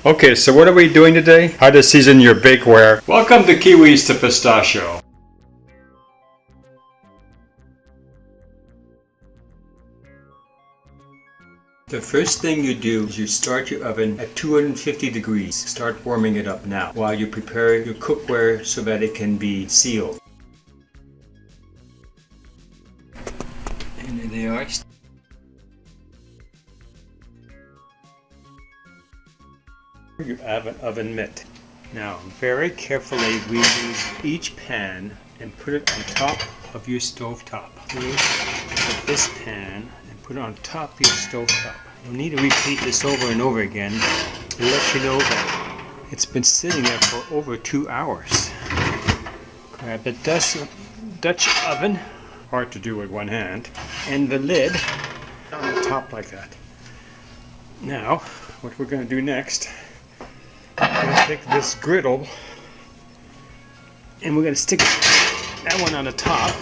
Okay, so what are we doing today? How to season your bakeware. Welcome to Kiwis to Pistachio. The first thing you do is you start your oven at 250 degrees. Start warming it up now while you prepare your cookware so that it can be sealed. And there they are. You have an oven mitt. Now, very carefully remove each pan and put it on top of your stovetop. Put this pan and put it on top of your stovetop. You'll need to repeat this over and over again to let you know that it's been sitting there for over 2 hours. Grab the Dutch oven, hard to do with one hand, and the lid on the top like that. Now, what we're going to do next, we're going to take this griddle and we're going to stick that one on the top,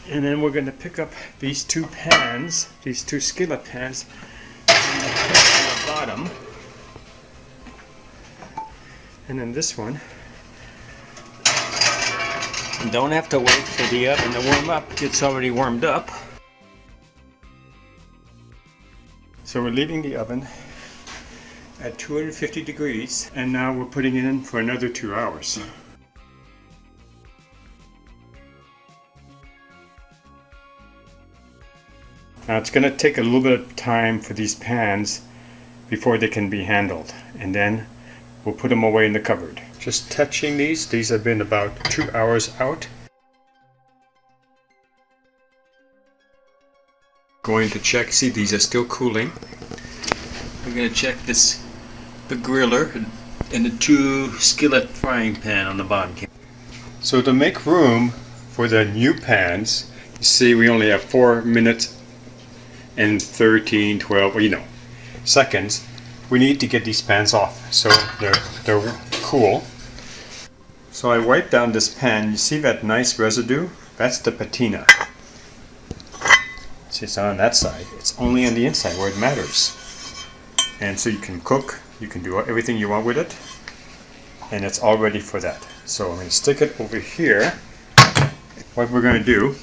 and then we're going to pick up these two pans, these two skillet pans, and put on the bottom, and then this one. You don't have to wait for the oven to warm up, it's already warmed up. So we're leaving the oven at 250 degrees, and now we're putting it in for another 2 hours. Now it's going to take a little bit of time for these pans before they can be handled, and then we'll put them away in the cupboard. Just touching these have been about 2 hours out. Going to check, see, these are still cooling. We're going to check the griller and the two skillet frying pan on the bottom. So to make room for the new pans, you see we only have 4 minutes and 12 seconds. We need to get these pans off so they're cool. So I wipe down this pan. You see that nice residue? That's the patina. See, it's not on that side. It's only on the inside where it matters. And so you can cook, you can do everything you want with it, and it's all ready for that. So I'm going to stick it over here. What we're going to do,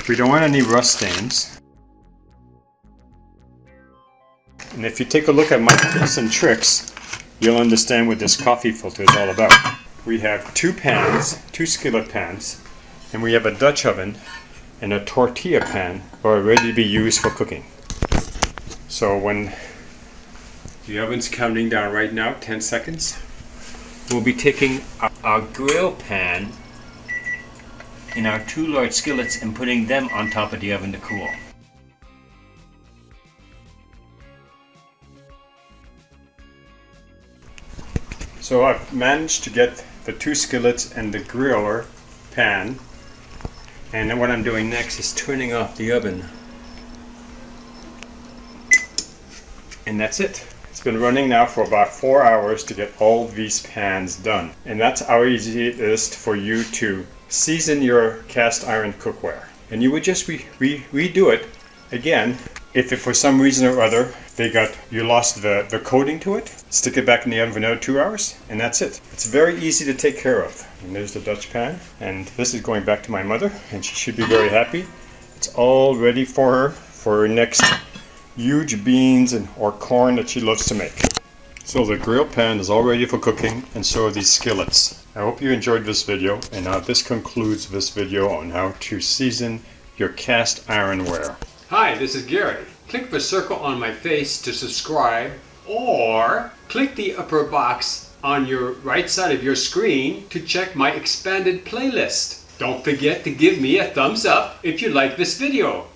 we don't want any rust stains. And if you take a look at my tips and tricks, you'll understand what this coffee filter is all about. We have two pans, two skillet pans, and we have a Dutch oven and a tortilla pan are ready to be used for cooking. So when the oven's counting down right now, 10 seconds, we'll be taking our grill pan and our two large skillets and putting them on top of the oven to cool. So I've managed to get the two skillets and the griller pan, and then what I'm doing next is turning off the oven. And that's it. It's been running now for about 4 hours to get all these pans done. And that's how easy it is for you to season your cast iron cookware. And you would just redo it again if for some reason or other you lost the coating to it. Stick it back in the oven for another 2 hours, and that's it. It's very easy to take care of. And there's the Dutch pan, and this is going back to my mother, and she should be very happy. It's all ready for her next huge beans or corn that she loves to make. So the grill pan is all ready for cooking, and so are these skillets. I hope you enjoyed this video, and now this concludes this video on how to season your cast ironware. Hi, this is Gary. Click the circle on my face to subscribe, or click the upper box on your right side of your screen to check my expanded playlist. Don't forget to give me a thumbs up if you like this video.